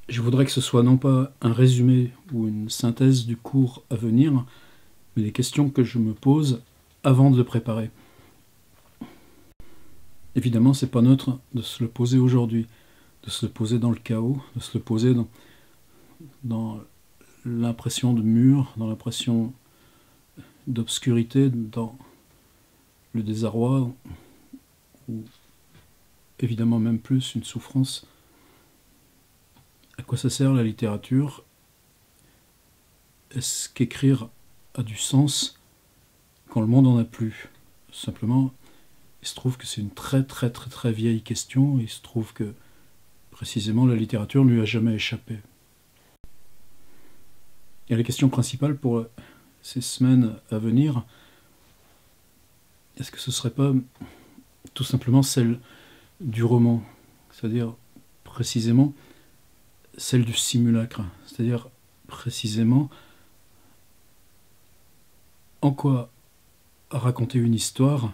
Je voudrais que ce soit non pas un résumé ou une synthèse du cours à venir, mais des questions que je me pose avant de le préparer. Évidemment, c'est pas neutre de se le poser aujourd'hui, de se le poser dans le chaos, de se le poser dans l'impression de mur, dans l'impression d'obscurité, dans le désarroi, ou évidemment même plus une souffrance. À quoi ça sert la littérature? Est-ce qu'écrire a du sens quand le monde en a plus? Simplement, il se trouve que c'est une très vieille question, et il se trouve que précisément la littérature ne lui a jamais échappé. Et la question principale pour ces semaines à venir, est-ce que ce ne serait pas tout simplement celle du roman, c'est-à-dire précisément celle du simulacre, c'est-à-dire précisément en quoi raconter une histoire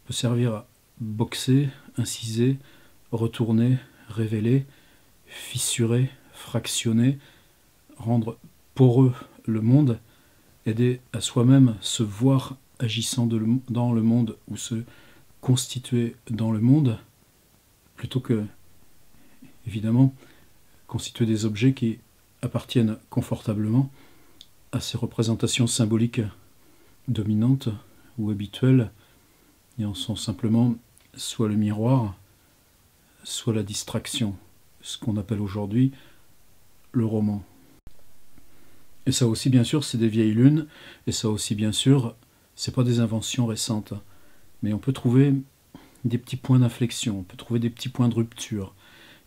peut servir à boxer, inciser, retourner, révéler, fissurer, fractionner, rendre poreux le monde, aider à soi-même se voir agissant dans le monde ou se constituer dans le monde, plutôt que, évidemment, constituer des objets qui appartiennent confortablement à ces représentations symboliques dominantes ou habituelles, et en sont simplement soit le miroir, soit la distraction, ce qu'on appelle aujourd'hui le roman. Et ça aussi, bien sûr, c'est des vieilles lunes, et ça aussi, bien sûr, c'est pas des inventions récentes, mais on peut trouver des petits points d'inflexion, on peut trouver des petits points de rupture,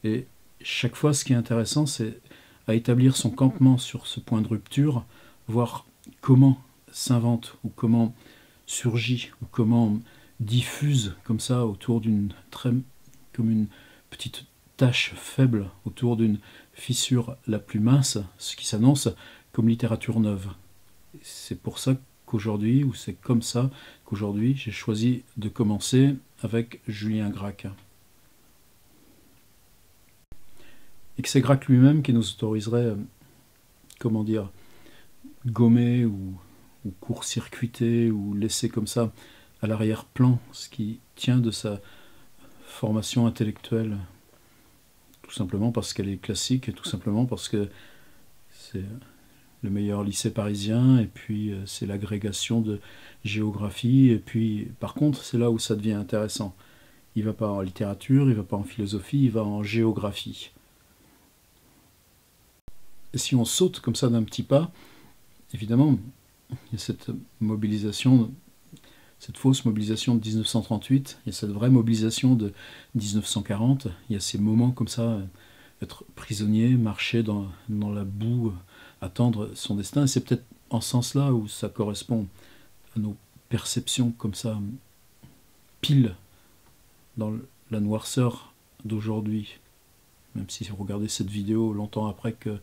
et chaque fois, ce qui est intéressant, c'est à établir son campement sur ce point de rupture, voir comment s'invente, ou comment surgit, ou comment diffuse comme ça autour comme une petite tache faible autour d'une fissure la plus mince, ce qui s'annonce comme littérature neuve. C'est pour ça qu'aujourd'hui, ou c'est comme ça qu'aujourd'hui, j'ai choisi de commencer avec Julien Gracq. Et que c'est Gracq lui-même qui nous autoriserait, comment dire, gommer ou court-circuiter ou laisser comme ça à l'arrière-plan ce qui tient de sa formation intellectuelle, tout simplement parce qu'elle est classique, et tout simplement parce que c'est le meilleur lycée parisien, et puis c'est l'agrégation de géographie, et puis par contre c'est là où ça devient intéressant. Il ne va pas en littérature, il ne va pas en philosophie, il va en géographie. Et si on saute comme ça d'un petit pas, évidemment, il y a cette mobilisation, cette fausse mobilisation de 1938, il y a cette vraie mobilisation de 1940, il y a ces moments comme ça, être prisonnier, marcher dans la boue, attendre son destin, et c'est peut-être en ce sens-là où ça correspond à nos perceptions comme ça, pile dans la noirceur d'aujourd'hui. Même si vous regardez cette vidéo longtemps après que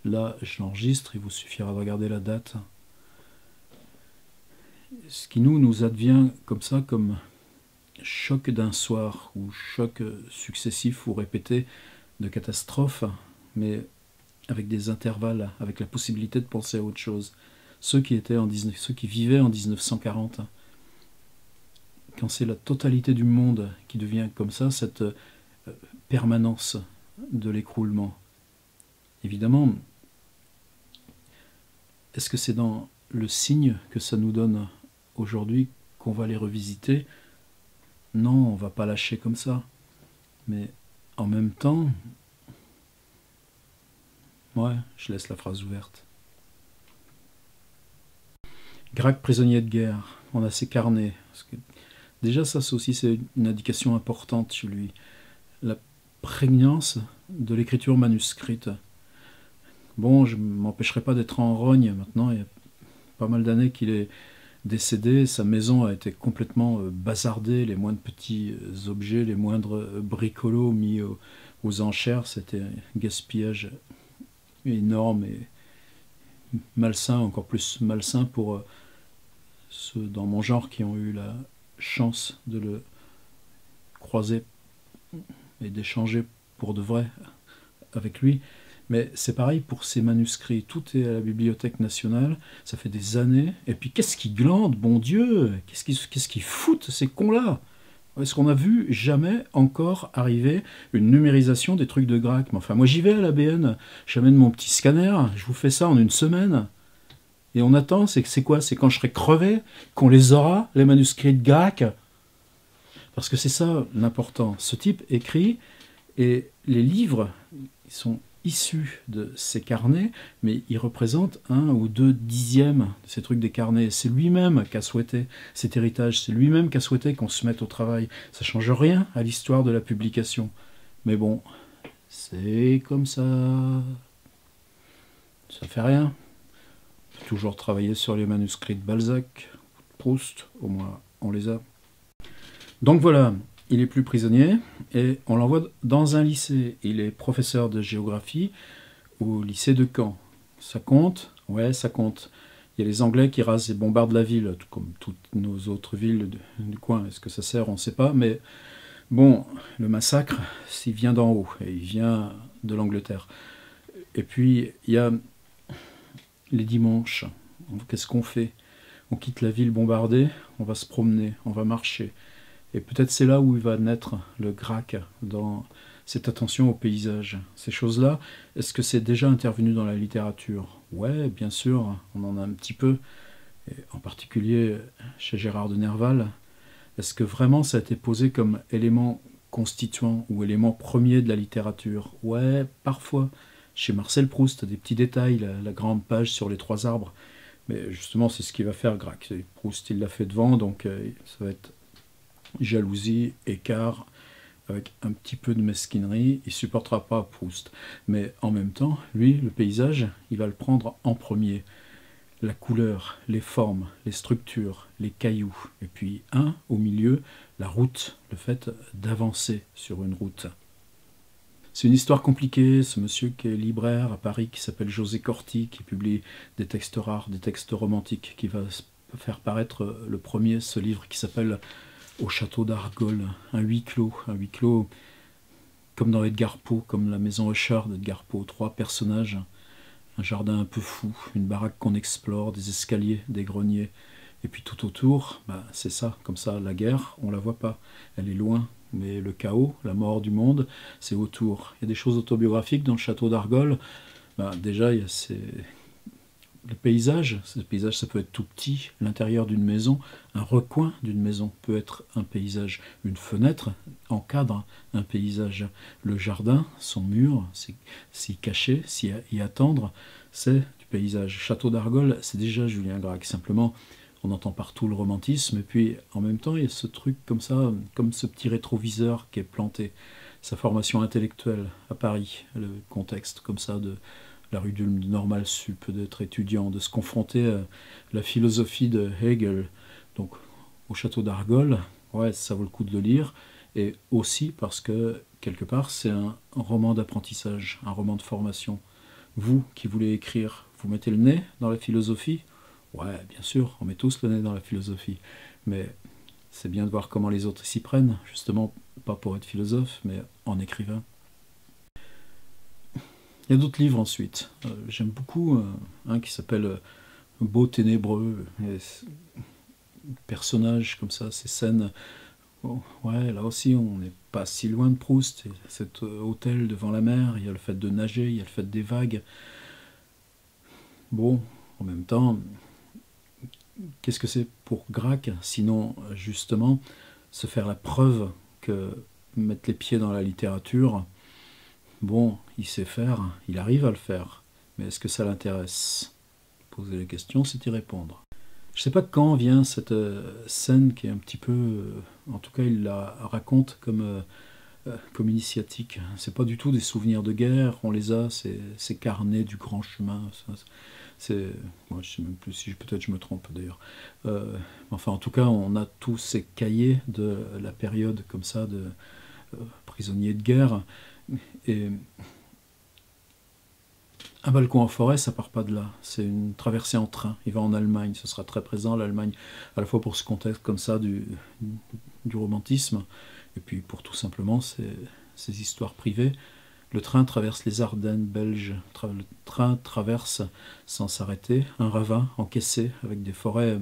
là je l'enregistre, il vous suffira de regarder la date. Ce qui nous advient comme ça, comme choc d'un soir, ou choc successif ou répété de catastrophes, mais avec des intervalles, avec la possibilité de penser à autre chose. Ceux qui vivaient en 1940, quand c'est la totalité du monde qui devient comme ça, cette permanence de l'écroulement. Évidemment, est-ce que c'est dans le signe que ça nous donne aujourd'hui qu'on va les revisiter? Non, on ne va pas lâcher comme ça. Mais en même temps, ouais, je laisse la phrase ouverte. Gracq, prisonnier de guerre, on a ses carnets. Parce que déjà, ça aussi, c'est une indication importante chez lui. La prégnance de l'écriture manuscrite. Bon, je ne m'empêcherai pas d'être en rogne maintenant, il y a pas mal d'années qu'il est décédé, sa maison a été complètement bazardée, les moindres petits objets, les moindres bricolos mis aux enchères, c'était un gaspillage énorme et malsain, encore plus malsain pour ceux dans mon genre qui ont eu la chance de le croiser et d'échanger pour de vrai avec lui. Mais c'est pareil pour ces manuscrits, tout est à la Bibliothèque nationale, ça fait des années, et puis qu'est-ce qu'ils glandent, bon Dieu, qu'est-ce qu'ils foutent ces cons-là? Est-ce qu'on a vu jamais encore arriver une numérisation des trucs de Gracq? Mais enfin, moi j'y vais à l'ABN, j'amène mon petit scanner, je vous fais ça en une semaine. Et on attend, c'est quoi? C'est quand je serai crevé qu'on les aura, les manuscrits de Gracq? Parce que c'est ça l'important. Ce type écrit, et les livres, ils sont issus de ces carnets, mais ils représentent 1 ou 2 dixièmes de ces trucs des carnets. C'est lui-même qui a souhaité cet héritage, c'est lui-même qui a souhaité qu'on se mette au travail. Ça ne change rien à l'histoire de la publication. Mais bon, c'est comme ça. Ça fait rien. On peut toujours travailler sur les manuscrits de Balzac, Proust, au moins on les a. Donc voilà, il est plus prisonnier et on l'envoie dans un lycée. Il est professeur de géographie au lycée de Caen. Ça compte? Ouais, ça compte. Il y a les Anglais qui rasent et bombardent la ville, tout comme toutes nos autres villes du coin. Est-ce que ça sert? On ne sait pas. Mais bon, le massacre, il vient d'en haut et il vient de l'Angleterre. Et puis, il y a les dimanches. Qu'est-ce qu'on fait? On quitte la ville bombardée, on va se promener, on va marcher. Et peut-être c'est là où il va naître le Gracq, dans cette attention au paysage. Ces choses-là, est-ce que c'est déjà intervenu dans la littérature? Ouais, bien sûr, on en a un petit peu, et en particulier chez Gérard de Nerval. Est-ce que vraiment ça a été posé comme élément constituant ou élément premier de la littérature? Ouais, parfois. Chez Marcel Proust, des petits détails, la grande page sur les 3 arbres. Mais justement, c'est ce qu'il va faire Gracq. Proust, il l'a fait devant, donc ça va être jalousie, écart, avec un petit peu de mesquinerie. Il supportera pas Proust. Mais en même temps, lui, le paysage, il va le prendre en premier. La couleur, les formes, les structures, les cailloux. Et puis au milieu, la route, le fait d'avancer sur une route. C'est une histoire compliquée, ce monsieur qui est libraire à Paris, qui s'appelle José Corti, qui publie des textes rares, des textes romantiques, qui va faire paraître le premier, ce livre qui s'appelle Au château d'Argol, un huis clos comme dans Edgar Poe, comme la maison Usher d'Edgar Poe, 3 personnages, un jardin un peu fou, une baraque qu'on explore, des escaliers, des greniers, et puis tout autour, c'est ça, comme ça, la guerre, on la voit pas, elle est loin, mais le chaos, la mort du monde, c'est autour. Il y a des choses autobiographiques dans le château d'Argol. Déjà, il y a le paysage. Ce paysage, ça peut être tout petit, l'intérieur d'une maison, un recoin d'une maison peut être un paysage. Une fenêtre encadre un paysage. Le jardin, son mur, s'y cacher, s'y attendre, c'est du paysage. Château d'Argol, c'est déjà Julien Gracq. Simplement, on entend partout le romantisme, et puis en même temps, il y a ce truc comme ça, comme ce petit rétroviseur qui est planté. Sa formation intellectuelle à Paris, le contexte comme ça de la rue du Normal Sup, d'être étudiant, de se confronter à la philosophie de Hegel. Donc, au château d'Argol, ouais, ça vaut le coup de le lire, et aussi parce que, quelque part, c'est un roman d'apprentissage, un roman de formation. Vous qui voulez écrire, vous mettez le nez dans la philosophie? Ouais, bien sûr, on met tous le nez dans la philosophie, mais c'est bien de voir comment les autres s'y prennent, justement, pas pour être philosophe, mais en écrivain. Il y a d'autres livres ensuite. J'aime beaucoup un qui s'appelle Beau Ténébreux. Personnages comme ça, ces scènes. Oh, ouais, là aussi, on n'est pas si loin de Proust. Et cet hôtel devant la mer, il y a le fait de nager, il y a le fait des vagues. Bon, en même temps, qu'est-ce que c'est pour Gracq, sinon justement se faire la preuve que mettre les pieds dans la littérature, bon, il sait faire, il arrive à le faire, mais est-ce que ça l'intéresse? Poser les questions, c'est y répondre. Je ne sais pas quand vient cette scène qui est un petit peu, en tout cas il la raconte comme initiatique. C'est pas du tout des souvenirs de guerre, on les a, ces carnets du grand chemin. Moi, je sais même plus si peut-être je me trompe d'ailleurs. Enfin, en tout cas, on a tous ces cahiers de la période comme ça de prisonniers de guerre. Et un balcon en forêt, ça part pas de là. C'est une traversée en train. Il va en Allemagne. Ce sera très présent, l'Allemagne, à la fois pour ce contexte comme ça du romantisme, et puis pour tout simplement ces histoires privées. Le train traverse les Ardennes belges. Le train traverse sans s'arrêter un ravin encaissé avec des forêts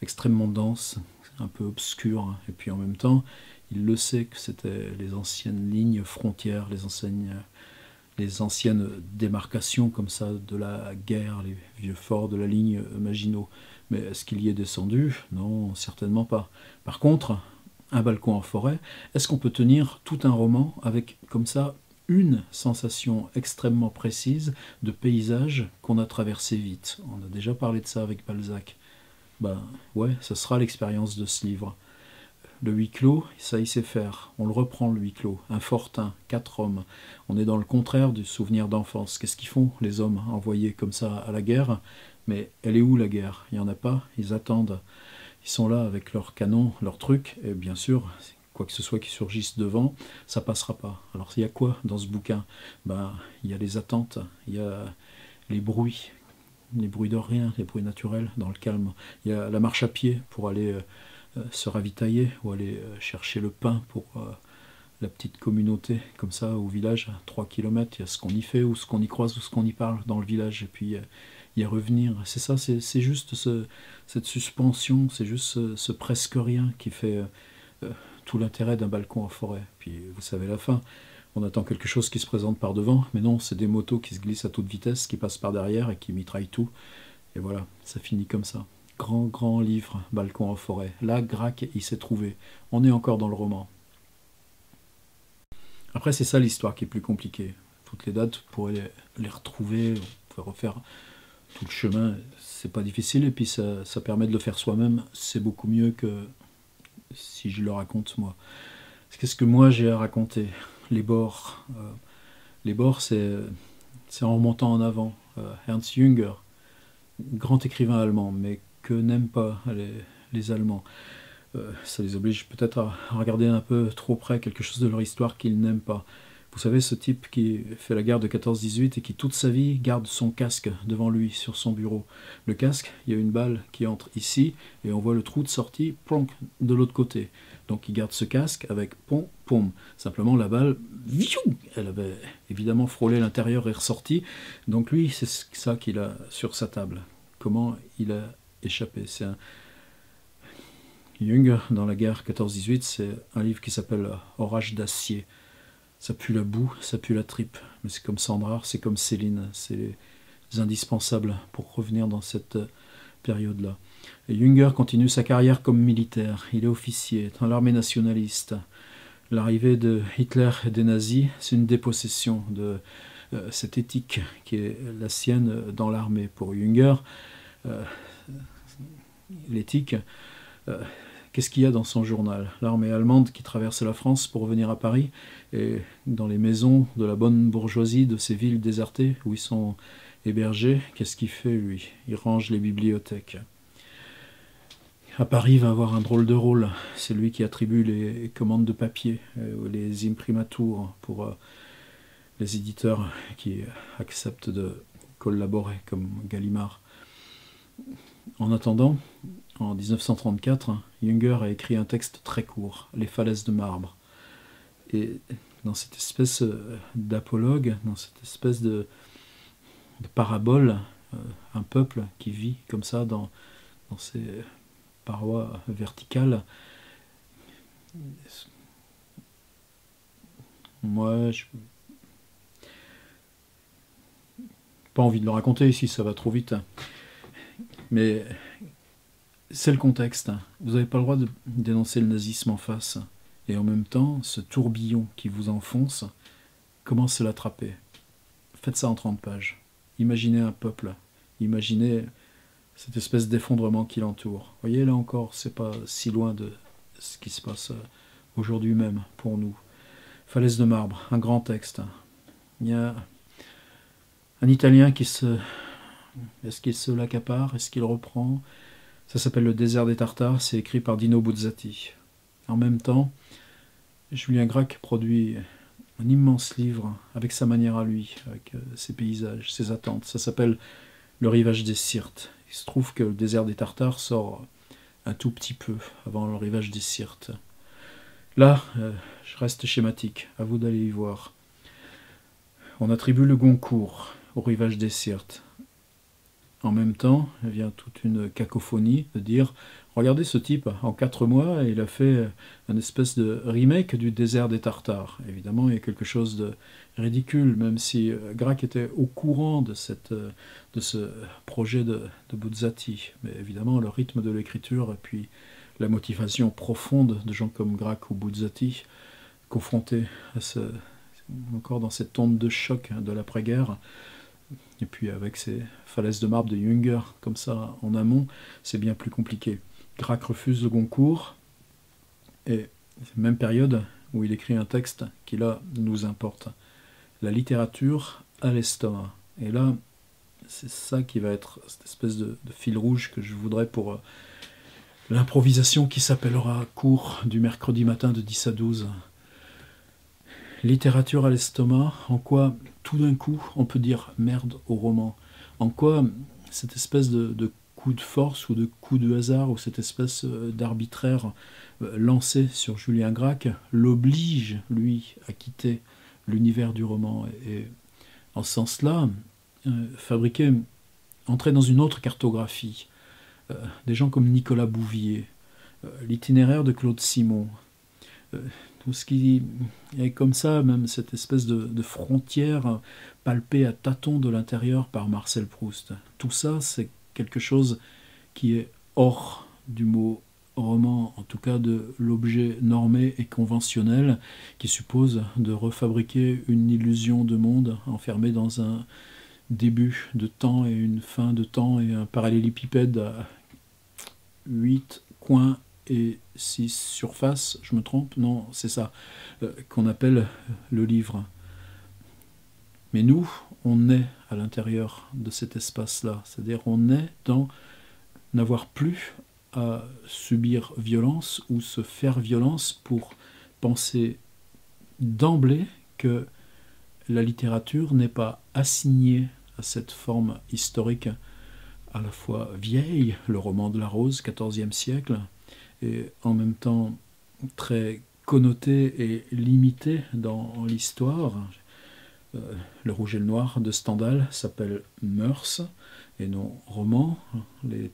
extrêmement denses, un peu obscures. Et puis en même temps, il le sait que c'était les anciennes lignes frontières, les anciennes démarcations comme ça de la guerre, les vieux forts de la ligne Maginot. Mais est-ce qu'il y est descendu? Non, certainement pas. Par contre, un balcon en forêt, est-ce qu'on peut tenir tout un roman avec comme ça une sensation extrêmement précise de paysage qu'on a traversé vite? On a déjà parlé de ça avec Balzac. Ben ouais, ça sera l'expérience de ce livre. Le huis clos, ça il sait faire. On le reprend le huis clos. Un fortin, 4 hommes. On est dans le contraire du souvenir d'enfance. Qu'est-ce qu'ils font, les hommes envoyés comme ça à la guerre? Mais elle est où la guerre? Il n'y en a pas, ils attendent. Ils sont là avec leurs canons, leurs trucs, et bien sûr, quoi que ce soit qui surgisse devant, ça passera pas. Alors il y a quoi dans ce bouquin? Ben, il y a les attentes, il y a les bruits de rien, les bruits naturels dans le calme. Il y a la marche à pied pour aller se ravitailler ou aller chercher le pain pour la petite communauté, comme ça, au village, à 3 km. Il y a ce qu'on y fait ou ce qu'on y croise ou ce qu'on y parle dans le village. Et puis y revenir. C'est ça, c'est juste cette suspension, c'est juste ce presque rien qui fait tout l'intérêt d'un balcon en forêt. Puis vous savez la fin, on attend quelque chose qui se présente par devant, mais non, c'est des motos qui se glissent à toute vitesse, qui passent par derrière et qui mitraillent tout. Et voilà, ça finit comme ça. Grand livre, balcon en forêt. Là, Grac, il s'est trouvé. On est encore dans le roman. Après, c'est ça l'histoire qui est plus compliquée. Toutes les dates, vous pourrez les retrouver, vous pouvez refaire tout le chemin, c'est pas difficile, et puis ça permet de le faire soi-même, c'est beaucoup mieux que si je le raconte moi. Qu'est-ce que moi j'ai à raconter? Les bords. Les bords, c'est en remontant en avant. Ernst Jünger, grand écrivain allemand, mais que n'aiment pas les Allemands. Ça les oblige peut-être à regarder un peu trop près quelque chose de leur histoire qu'ils n'aiment pas. Vous savez, ce type qui fait la guerre de 14-18 et qui toute sa vie garde son casque devant lui sur son bureau. Le casque, il y a une balle qui entre ici et on voit le trou de sortie plonk, de l'autre côté. Donc il garde ce casque avec pom, pom. Simplement la balle, elle avait évidemment frôlé l'intérieur et ressorti. Donc lui, c'est ça qu'il a sur sa table. Comment il a échappé? C'est un Jung, dans la guerre 14-18, c'est un livre qui s'appelle Orage d'acier. Ça pue la boue, ça pue la tripe. Mais c'est comme Sandra, c'est comme Céline, c'est les indispensables pour revenir dans cette période-là. Et Jünger continue sa carrière comme militaire. Il est officier dans l'armée nationaliste. L'arrivée de Hitler et des nazis, c'est une dépossession de cette éthique qui est la sienne dans l'armée. Pour Jünger, l'éthique... Qu'est-ce qu'il y a dans son journal? L'armée allemande qui traverse la France pour revenir à Paris, et dans les maisons de la bonne bourgeoisie de ces villes désertées où ils sont hébergés, qu'est-ce qu'il fait lui? Il range les bibliothèques. À Paris, il va avoir un drôle de rôle. C'est lui qui attribue les commandes de papier, les imprimatures pour les éditeurs qui acceptent de collaborer, comme Gallimard. En attendant, en 1934, Jünger a écrit un texte très court, Les falaises de marbre. Et dans cette espèce d'apologue, dans cette espèce de parabole, un peuple qui vit comme ça dans ces parois verticales. Moi, je pas envie de le raconter ici, ça va trop vite. Mais c'est le contexte. Vous n'avez pas le droit de dénoncer le nazisme en face. Et en même temps, ce tourbillon qui vous enfonce, comment se l'attraper? Faites ça en 30 pages. Imaginez un peuple. Imaginez cette espèce d'effondrement qui l'entoure. Vous voyez, là encore, c'est pas si loin de ce qui se passe aujourd'hui même pour nous. Falaise de marbre, un grand texte. Il y a un Italien qui se... Est-ce qu'il se l'accapare? Est-ce qu'il reprend? Ça s'appelle Le désert des Tartares, c'est écrit par Dino Buzzati. En même temps, Julien Gracq produit un immense livre avec sa manière à lui, avec ses paysages, ses attentes. Ça s'appelle Le rivage des Syrtes. Il se trouve que Le désert des Tartares sort un tout petit peu avant Le rivage des Syrtes. Là, je reste schématique, à vous d'aller y voir. On attribue le Goncourt au rivage des Syrtes. En même temps, il vient toute une cacophonie de dire « Regardez ce type, en 4 mois, il a fait une espèce de remake du désert des Tartares. » Évidemment, il y a quelque chose de ridicule, même si Gracq était au courant de ce projet de Buzzati. Mais évidemment, le rythme de l'écriture et puis la motivation profonde de gens comme Gracq ou Buzzati, confrontés encore dans cette onde de choc de l'après-guerre, et puis avec ces falaises de marbre de Jünger, comme ça, en amont, c'est bien plus compliqué. Gracq refuse le Goncourt, et même période où il écrit un texte qui, là, nous importe. La littérature à l'estomac. Et là, c'est ça qui va être cette espèce de fil rouge que je voudrais pour l'improvisation qui s'appellera cours du mercredi matin de 10 à 12. Littérature à l'estomac, en quoi tout d'un coup on peut dire merde au roman, en quoi cette espèce de coup de force ou de coup de hasard ou cette espèce d'arbitraire lancé sur Julien Gracq l'oblige, lui, à quitter l'univers du roman et en ce sens-là, entrer dans une autre cartographie. Des gens comme Nicolas Bouvier, l'itinéraire de Claude Simon, tout ce qui est comme ça, même cette espèce de frontière palpée à tâtons de l'intérieur par Marcel Proust. Tout ça, c'est quelque chose qui est hors du mot roman, en tout cas de l'objet normé et conventionnel, qui suppose de refabriquer une illusion de monde enfermée dans un début de temps et une fin de temps et un parallélépipède à 8 coins et 6 surfaces, je me trompe? Non, c'est ça, qu'on appelle le livre. Mais nous, on est à l'intérieur de cet espace-là, c'est-à-dire on est dans n'avoir plus à subir violence ou se faire violence pour penser d'emblée que la littérature n'est pas assignée à cette forme historique à la fois vieille, le roman de la Rose, XIVe siècle, et en même temps très connoté et limité dans l'histoire. Le Rouge et le Noir de Stendhal s'appelle Mœurs et non roman. Les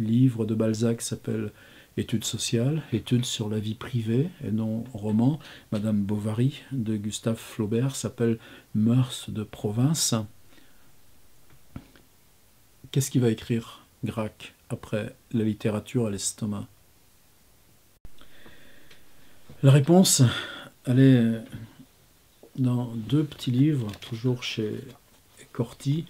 livres de Balzac s'appellent Études sociales, études sur la vie privée et non roman. Madame Bovary de Gustave Flaubert s'appelle Mœurs de province. Qu'est-ce qu'il va écrire, Gracq, après la littérature à l'estomac? La réponse, elle est dans 2 petits livres, toujours chez Corti,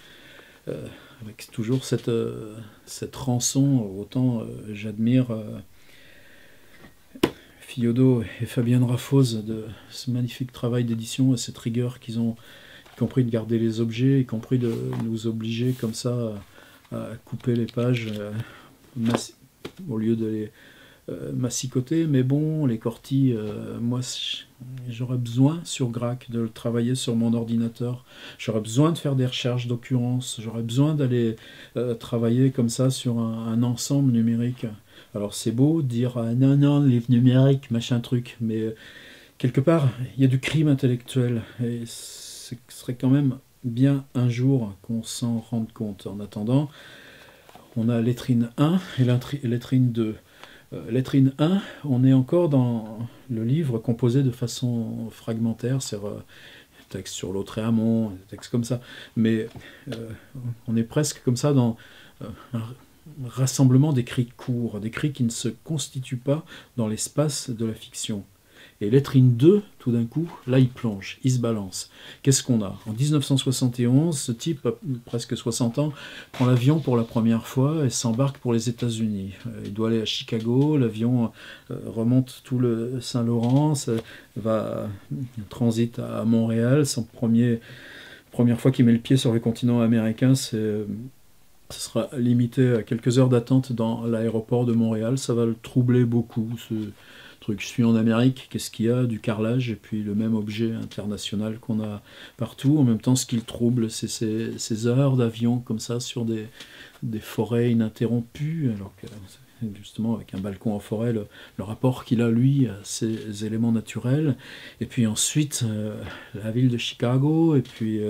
avec toujours cette rançon. Autant j'admire Fiodo et Fabienne Raffose de ce magnifique travail d'édition et cette rigueur qu'ils ont, y compris de garder les objets, y compris de nous obliger comme ça à couper les pages au lieu de les massicoter. Mais bon, les Corti, moi j'aurais besoin sur Gracq de le travailler sur mon ordinateur, j'aurais besoin de faire des recherches d'occurrence, j'aurais besoin d'aller travailler comme ça sur un ensemble numérique. Alors c'est beau de dire non, non, livre numérique, machin truc, mais quelque part, il y a du crime intellectuel, et ce serait quand même bien un jour qu'on s'en rende compte. En attendant, on a Lettrine 1 et Lettrine 2. Lettrine 1, on est encore dans le livre composé de façon fragmentaire, c'est texte sur Lautréamont, des textes comme ça, mais on est presque comme ça dans un rassemblement d'écrits courts, d'écrits qui ne se constituent pas dans l'espace de la fiction. Et Lettrine 2, tout d'un coup, là il plonge, il se balance. Qu'est-ce qu'on a? En 1971, ce type, presque 60 ans, prend l'avion pour la première fois et s'embarque pour les États-Unis. Il doit aller à Chicago, l'avion remonte tout le Saint-Laurent, va transit à Montréal. Première fois qu'il met le pied sur le continent américain, ce sera limité à quelques heures d'attente dans l'aéroport de Montréal. Ça va le troubler beaucoup, ce truc. Je suis en Amérique, qu'est-ce qu'il y a? Du carrelage et puis le même objet international qu'on a partout. En même temps, ce qui le trouble, c'est ces heures d'avion comme ça sur des forêts ininterrompues, alors que justement avec un balcon en forêt, le rapport qu'il a lui à ces éléments naturels. Et puis ensuite la ville de Chicago, et puis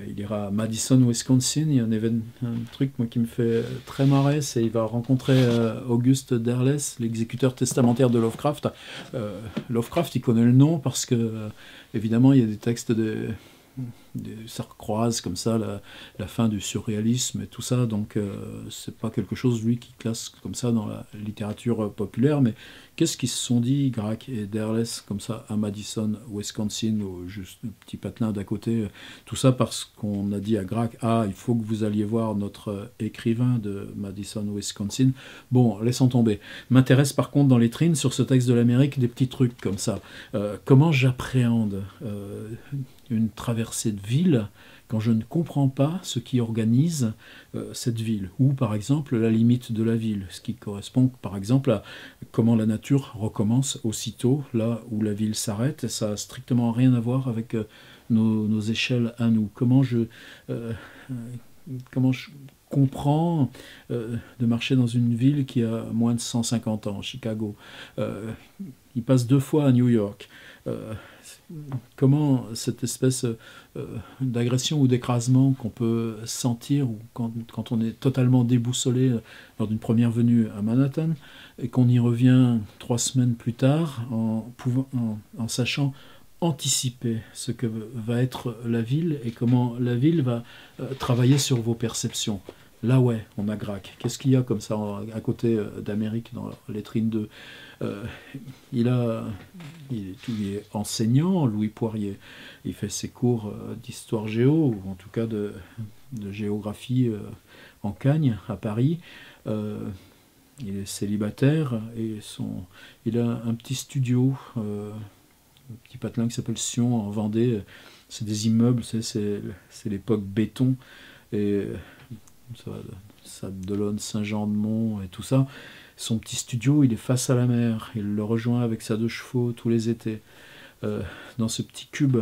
il ira à Madison, Wisconsin. Il y a un truc moi, qui me fait très marrer, c'est qu'il va rencontrer Auguste Derleth, l'exécuteur testamentaire de Lovecraft. Lovecraft, il connaît le nom parce que, évidemment, il y a des textes ça recroise comme ça la fin du surréalisme et tout ça, donc c'est pas quelque chose lui qui classe comme ça dans la littérature populaire. Mais qu'est-ce qu'ils se sont dit Grac et Derleth comme ça à Madison, Wisconsin, ou juste le petit patelin d'à côté, tout ça parce qu'on a dit à Grac, ah, il faut que vous alliez voir notre écrivain de Madison, Wisconsin. Bon, laissons tomber. M'intéresse par contre dans les trines sur ce texte de l'Amérique des petits trucs comme ça. Comment j'appréhende une traversée de ville quand je ne comprends pas ce qui organise cette ville, ou par exemple la limite de la ville, ce qui correspond par exemple à comment la nature recommence aussitôt là où la ville s'arrête, et ça n'a strictement rien à voir avec nos échelles à nous. Comment je comprends de marcher dans une ville qui a moins de 150 ans, Chicago. Il passe 2 fois à New York. Comment cette espèce d'agression ou d'écrasement qu'on peut sentir quand on est totalement déboussolé lors d'une première venue à Manhattan, et qu'on y revient 3 semaines plus tard en sachant anticiper ce que va être la ville et comment la ville va travailler sur vos perceptions. Là, ouais, on a Grac. Qu'est-ce qu'il y a comme ça à côté d'Amérique dans les trines 2 il est enseignant, Louis Poirier. Il fait ses cours d'histoire géo, ou en tout cas de géographie en Cagne, à Paris. Il est célibataire et il a un petit studio, un petit patelin qui s'appelle Sion en Vendée. C'est des immeubles, c'est l'époque béton. Et ça Delonne, Saint-Jean-de-Mont et tout ça. Son petit studio, il est face à la mer. Il le rejoint avec sa 2 chevaux tous les étés. Dans ce petit cube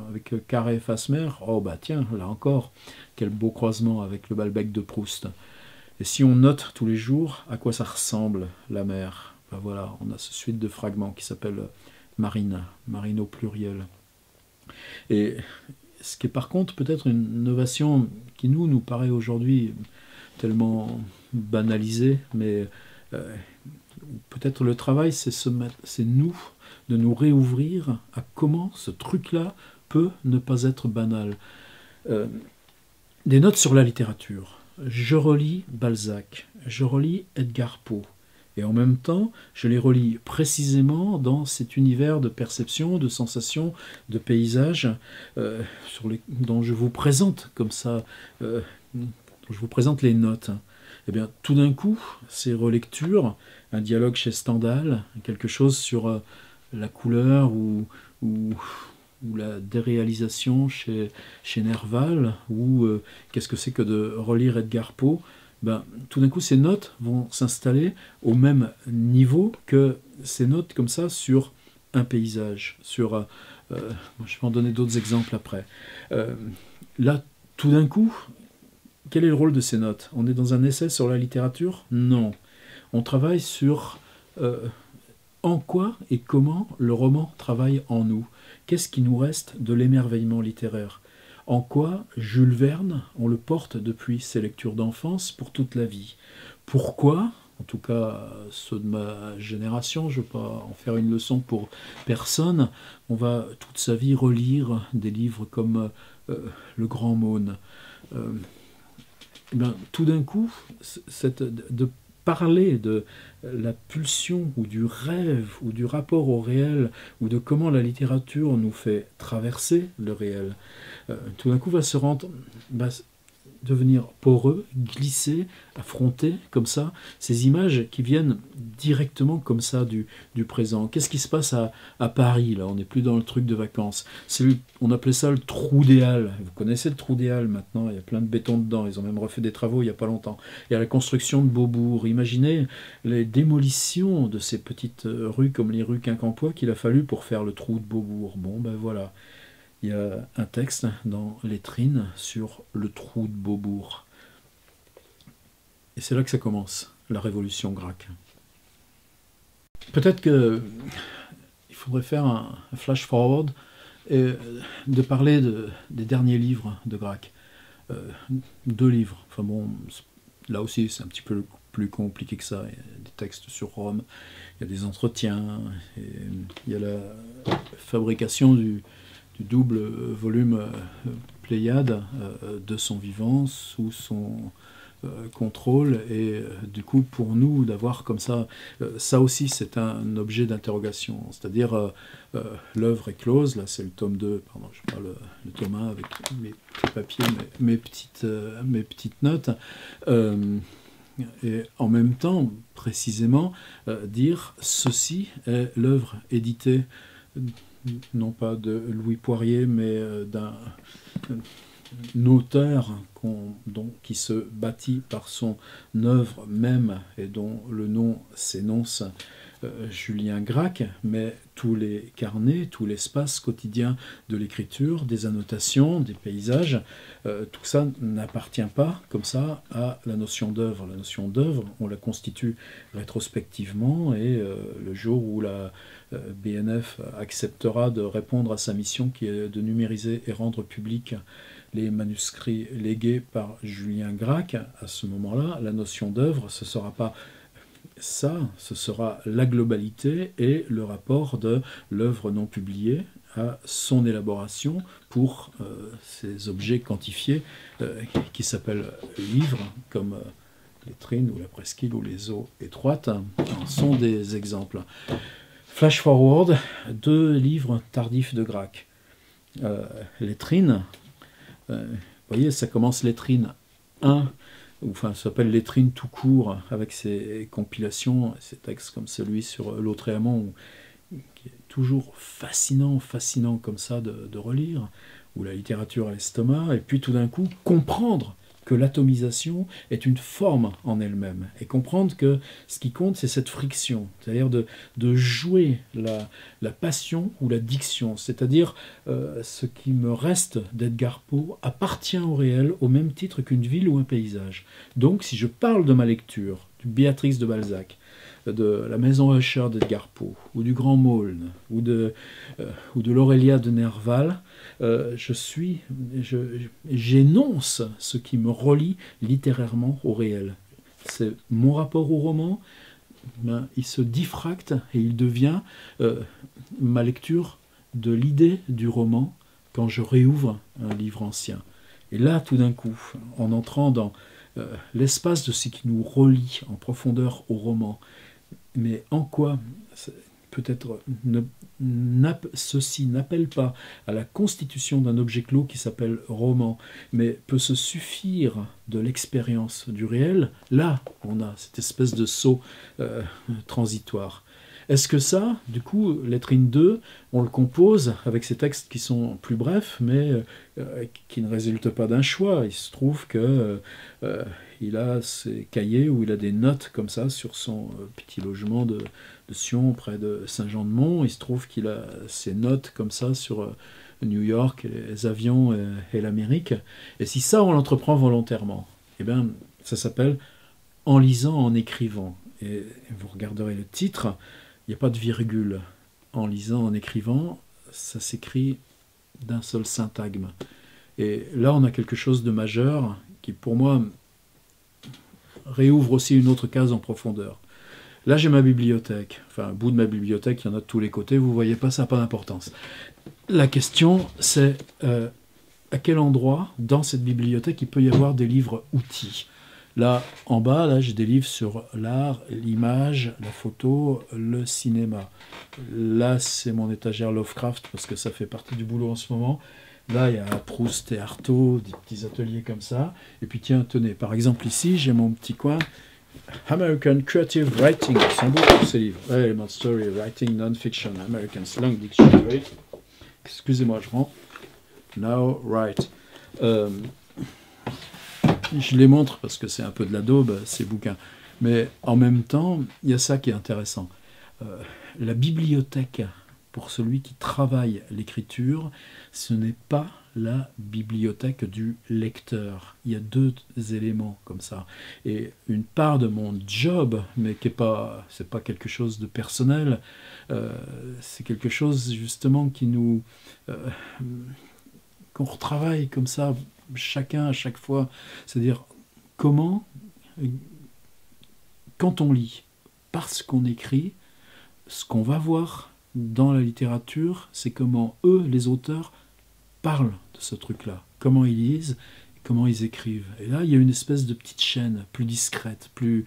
avec carré face mer, oh bah tiens, là encore, quel beau croisement avec le Balbec de Proust. Et si on note tous les jours à quoi ça ressemble la mer, ben voilà, on a ce suite de fragments qui s'appelle marine au pluriel. Et ce qui est par contre peut-être une innovation qui nous paraît aujourd'hui tellement banalisée, mais peut-être le travail, c'est nous, de nous réouvrir à comment ce truc-là peut ne pas être banal. Des notes sur la littérature. Je relis Balzac, je relis Edgar Poe, et en même temps, je les relis précisément dans cet univers de perception, de sensations, de paysages dont je vous présente comme ça, dont je vous présente les notes. Eh bien, tout d'un coup, ces relectures, un dialogue chez Stendhal, quelque chose sur la couleur ou la déréalisation chez Nerval, ou qu'est-ce que c'est que de relire Edgar Poe, ben, tout d'un coup, ces notes vont s'installer au même niveau que ces notes comme ça sur un paysage. Je vais en donner d'autres exemples après. Là, tout d'un coup, quel est le rôle de ces notes? On est dans un essai sur la littérature? Non. On travaille sur en quoi et comment le roman travaille en nous. Qu'est-ce qui nous reste de l'émerveillement littéraire? En quoi Jules Verne, on le porte depuis ses lectures d'enfance pour toute la vie? Pourquoi, en tout cas ceux de ma génération, je ne veux pas en faire une leçon pour personne, on va toute sa vie relire des livres comme Le Grand Maune. Tout d'un coup, de parler de la pulsion ou du rêve ou du rapport au réel, ou de comment la littérature nous fait traverser le réel, tout d'un coup va devenir poreux, glisser, affronter comme ça ces images qui viennent directement comme ça du présent. Qu'est-ce qui se passe à Paris là? On n'est plus dans le truc de vacances. On appelait ça le trou des Halles. Vous connaissez le trou des Halles maintenant, il y a plein de béton dedans, ils ont même refait des travaux il n'y a pas longtemps. Il y a la construction de Beaubourg. Imaginez les démolitions de ces petites rues comme les rues Quincampoix qu'il a fallu pour faire le trou de Beaubourg. Bon ben voilà. Il y a un texte dans Les Trines sur le trou de Beaubourg. Et c'est là que ça commence, la révolution grecque. Peut-être qu'il faudrait faire un flash forward et de parler des derniers livres de Gracque. 2 livres. Enfin bon, là aussi c'est un petit peu plus compliqué que ça. Il y a des textes sur Rome, il y a des entretiens, et il y a la fabrication du double volume Pléiade de son vivant, sous son contrôle, et du coup pour nous d'avoir comme ça, ça aussi c'est un objet d'interrogation, c'est-à-dire l'œuvre est close, là c'est le tome 2, pardon, je parle le tome 1 avec mes petits papiers, mes petites notes, et en même temps précisément dire ceci est l'œuvre éditée non pas de Louis Poirier mais d'un auteur qui se bâtit par son œuvre même et dont le nom s'énonce Julien Gracque, mais tous les carnets, tout l'espace quotidien de l'écriture, des annotations, des paysages, tout ça n'appartient pas comme ça à la notion d'œuvre. La notion d'œuvre, on la constitue rétrospectivement, et le jour où la BNF acceptera de répondre à sa mission qui est de numériser et rendre public les manuscrits légués par Julien Gracque, à ce moment-là, la notion d'œuvre, ce ne sera pas ça, ce sera la globalité et le rapport de l'œuvre non publiée à son élaboration pour ces objets quantifiés qui s'appellent livres, comme les trines ou la presqu'île ou les eaux étroites, en sont des exemples. Flash forward, 2 livres tardifs de Gracque. Les trines, vous voyez, ça commence lettrine 1, enfin, ça s'appelle lettrine tout court, avec ses compilations, ses textes comme celui sur Lautréamont, qui est toujours fascinant comme ça de relire, ou la littérature à l'estomac, et puis tout d'un coup, comprendre que l'atomisation est une forme en elle-même, et comprendre que ce qui compte, c'est cette friction, c'est-à-dire de jouer la passion ou la diction, c'est-à-dire ce qui me reste d'Edgar Poe appartient au réel au même titre qu'une ville ou un paysage. Donc si je parle de ma lecture, de Béatrix de Balzac, de la maison Usher d'Edgar Poe, ou du Grand Maulne, ou de l'Aurélia de Nerval, j'énonce ce qui me relie littérairement au réel. C'est mon rapport au roman, ben, il se diffracte et il devient ma lecture de l'idée du roman quand je réouvre un livre ancien. Et là, tout d'un coup, en entrant dans l'espace de ce qui nous relie en profondeur au roman, mais en quoi peut-être ceci n'appelle pas à la constitution d'un objet clos qui s'appelle roman, mais peut se suffire de l'expérience du réel, là on a cette espèce de saut transitoire. Est-ce que ça, du coup, lettrine 2, on le compose avec ces textes qui sont plus brefs, mais qui ne résultent pas d'un choix. Il se trouve que il a ses cahiers où il a des notes comme ça sur son petit logement de Sion près de Saint-Jean-de-Mont. Il se trouve qu'il a ses notes comme ça sur New York, les avions et l'Amérique. Et si ça, on l'entreprend volontairement, eh bien, ça s'appelle « En lisant, en écrivant ». Et vous regarderez le titre, il n'y a pas de virgule. En lisant, en écrivant, ça s'écrit d'un seul syntagme. Et là, on a quelque chose de majeur qui, pour moi, réouvre aussi une autre case en profondeur. Là, j'ai ma bibliothèque. Enfin, un bout de ma bibliothèque, il y en a de tous les côtés. Vous ne voyez pas, ça n'a pas d'importance. La question, c'est à quel endroit, dans cette bibliothèque, il peut y avoir des livres-outils. Là, en bas, là, j'ai des livres sur l'art, l'image, la photo, le cinéma. Là, c'est mon étagère Lovecraft, parce que ça fait partie du boulot en ce moment. Là, il y a Proust et Artaud, des petits ateliers comme ça. Et puis, tiens, tenez, par exemple, ici, j'ai mon petit coin American Creative Writing. Ils sont beaux, tous ces livres. Element Story, Writing, Non-Fiction, American Slang Dictionary. Excusez-moi, je rends. Now, right. Je les montre parce que c'est un peu de la daube, ces bouquins. Mais en même temps, il y a ça qui est intéressant. La bibliothèque, pour celui qui travaille l'écriture, ce n'est pas la bibliothèque du lecteur. Il y a deux éléments comme ça. Et une part de mon job, mais qui est pas, c'est pas quelque chose de personnel, c'est quelque chose justement qui nous, qu'on retravaille comme ça, chacun à chaque fois. C'est-à-dire comment, quand on lit, parce qu'on écrit, ce qu'on va voir dans la littérature, c'est comment eux, les auteurs, parlent de ce truc-là, comment ils lisent, comment ils écrivent. Et là, il y a une espèce de petite chaîne, plus discrète, plus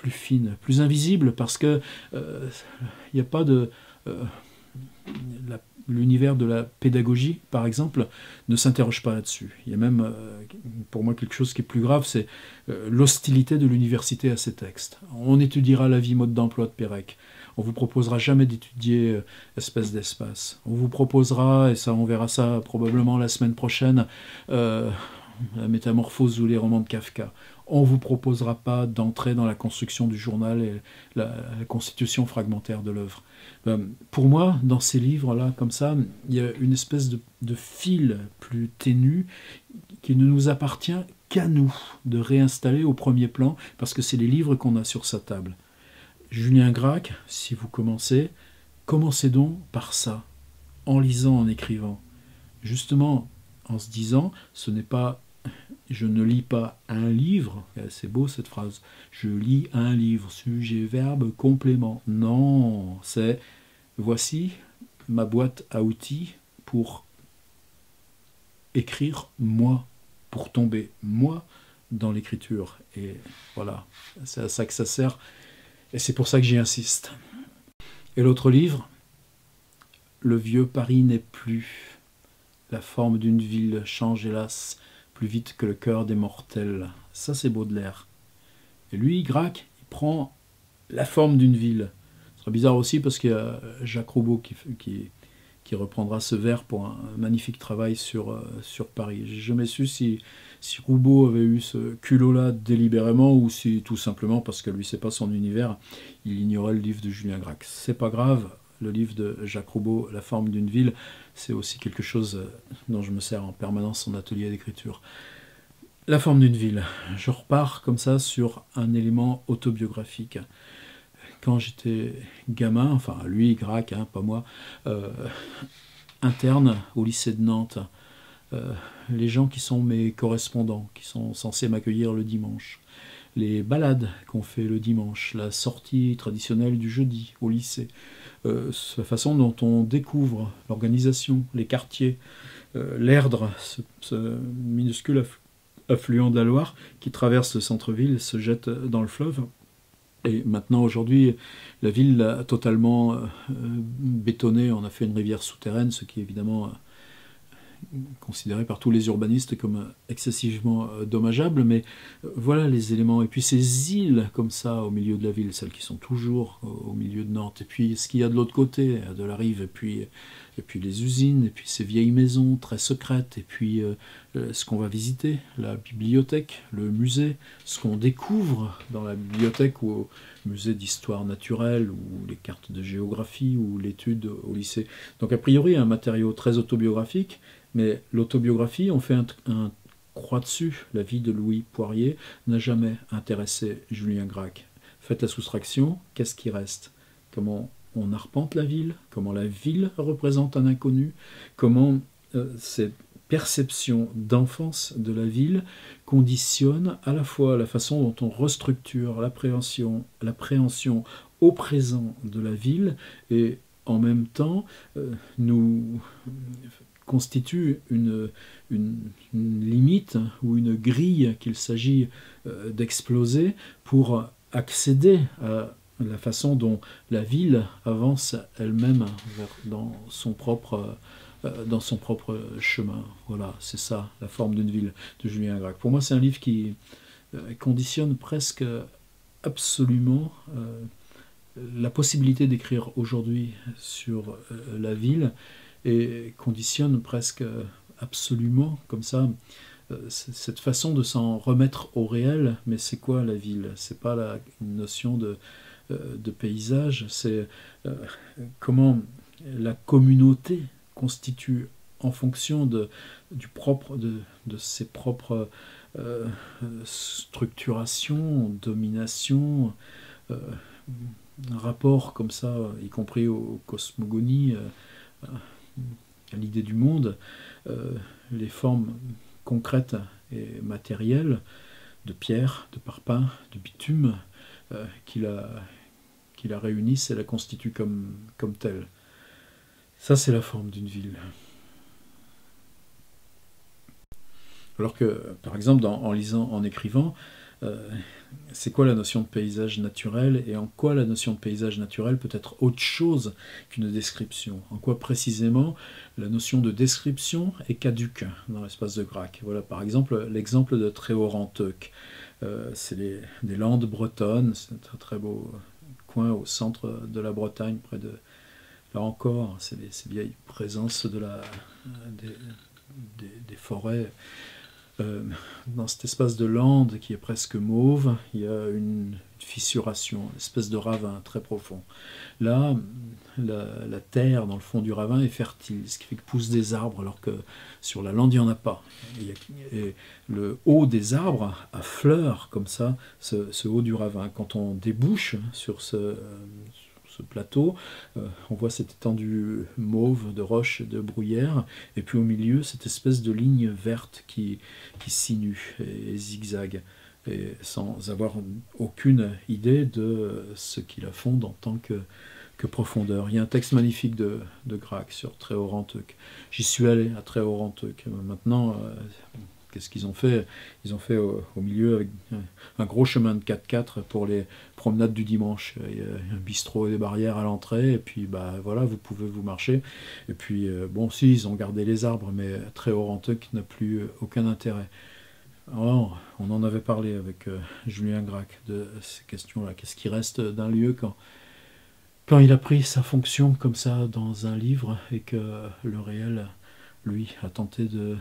fine, plus invisible, parce que il n'y a pas de... l'univers de la pédagogie, par exemple, ne s'interroge pas là-dessus. Il y a même, pour moi, quelque chose qui est plus grave, c'est l'hostilité de l'université à ces textes. On étudiera la vie, mode d'emploi de Pérec. On vous proposera jamais d'étudier espèce d'espace. On vous proposera, et ça, on verra ça probablement la semaine prochaine, la métamorphose ou les romans de Kafka. On vous proposera pas d'entrer dans la construction du journal et la constitution fragmentaire de l'œuvre. Pour moi, dans ces livres-là, comme ça, il y a une espèce de fil plus ténu qui ne nous appartient qu'à nous de réinstaller au premier plan, parce que c'est les livres qu'on a sur sa table. Julien Gracq, si vous commencez donc par ça, en lisant, en écrivant. Justement, en se disant, ce n'est pas, je ne lis pas un livre, c'est beau cette phrase, je lis un livre, sujet, verbe, complément. Non, c'est, voici ma boîte à outils pour écrire moi, pour tomber moi dans l'écriture. Et voilà, c'est à ça que ça sert. Et c'est pour ça que j'y insiste. Et l'autre livre, Le vieux Paris n'est plus. La forme d'une ville change hélas plus vite que le cœur des mortels. Ça c'est Baudelaire. Et lui, Gracq, il prend la forme d'une ville. Ce sera bizarre aussi parce qu'il y a Jacques Roubaud qui reprendra ce vers pour un magnifique travail sur Paris. J'ai jamais su si Roubaud avait eu ce culot-là délibérément ou si tout simplement parce que lui c'est pas son univers, il ignorait le livre de Julien Gracq. C'est pas grave, le livre de Jacques Roubaud, La forme d'une ville, c'est aussi quelque chose dont je me sers en permanence en atelier d'écriture. La forme d'une ville. Je repars comme ça sur un élément autobiographique. Quand j'étais gamin, enfin lui, Gracq, hein, pas moi, interne au lycée de Nantes, les gens qui sont mes correspondants, qui sont censés m'accueillir le dimanche, les balades qu'on fait le dimanche, la sortie traditionnelle du jeudi au lycée, la façon dont on découvre l'organisation, les quartiers, l'Erdre, ce minuscule affluent de la Loire qui traverse le centre-ville et se jette dans le fleuve. Et maintenant, aujourd'hui, la ville a totalement bétonné, on a fait une rivière souterraine, ce qui est évidemment considéré par tous les urbanistes comme excessivement dommageable, mais voilà les éléments. Et puis ces îles comme ça au milieu de la ville, celles qui sont toujours au milieu de Nantes, et puis ce qu'il y a de l'autre côté de la rive, et puis les usines, et puis ces vieilles maisons très secrètes, et puis ce qu'on va visiter, la bibliothèque, le musée, ce qu'on découvre dans la bibliothèque ou au musée d'histoire naturelle, ou les cartes de géographie, ou l'étude au lycée. Donc a priori un matériau très autobiographique, mais l'autobiographie, on fait un croix dessus. La vie de Louis Poirier n'a jamais intéressé Julien Gracq. Faites la soustraction, qu'est-ce qui reste? Comment on arpente la ville? Comment la ville représente un inconnu? Comment cette perception d'enfance de la ville conditionne à la fois la façon dont on restructure l'appréhension au présent de la ville et en même temps nous constitue une limite ou une grille qu'il s'agit d'exploser pour accéder à la façon dont la ville avance elle-même dans son propre chemin. Voilà, c'est ça, la forme d'une ville de Julien Gracq. Pour moi, c'est un livre qui conditionne presque absolument la possibilité d'écrire aujourd'hui sur la ville et conditionne presque absolument comme ça cette façon de s'en remettre au réel. Mais c'est quoi la ville? C'est pas une notion de paysage, c'est comment la communauté constitue en fonction de ses propres structurations, dominations, un rapport comme ça, y compris aux cosmogonies, à l'idée du monde, les formes concrètes et matérielles de pierre, de parpaing, de bitume, qui la réunissent et la constituent comme telle. Ça, c'est la forme d'une ville. Alors que, par exemple, en écrivant, c'est quoi la notion de paysage naturel et en quoi la notion de paysage naturel peut être autre chose qu'une description? En quoi précisément la notion de description est caduque dans l'espace de Gracq? Voilà par exemple l'exemple de Tréoranteuc. C'est des Landes bretonnes, c'est un très très beau coin au centre de la Bretagne, près de... Là encore, c'est ces vieilles présences des forêts. Dans cet espace de lande qui est presque mauve, il y a une fissuration, une espèce de ravin très profond. Là, la terre dans le fond du ravin est fertile, ce qui fait que poussent des arbres, alors que sur la lande, il n'y en a pas. Et le haut des arbres affleure comme ça ce haut du ravin. Quand on débouche sur ce plateau, on voit cette étendue mauve de roches et de bruyères, et puis au milieu, cette espèce de ligne verte qui sinue et zigzague, et sans avoir aucune idée de ce qui la fonde en tant que profondeur. Il y a un texte magnifique de Gracq sur Tréoranteuc. J'y suis allé à Tréoranteuc. Maintenant, qu'est-ce qu'ils ont fait? Ils ont fait au milieu avec un gros chemin de 4x4 pour les promenades du dimanche. Il y a un bistrot et des barrières à l'entrée, et puis bah, voilà, vous pouvez vous marcher. Et puis, bon, si, ils ont gardé les arbres, mais Tréoranteuc n'a plus aucun intérêt. Alors, on en avait parlé avec Julien Gracq de ces questions-là. Qu'est-ce qui reste d'un lieu quand il a pris sa fonction comme ça dans un livre et que le réel, lui, a tenté de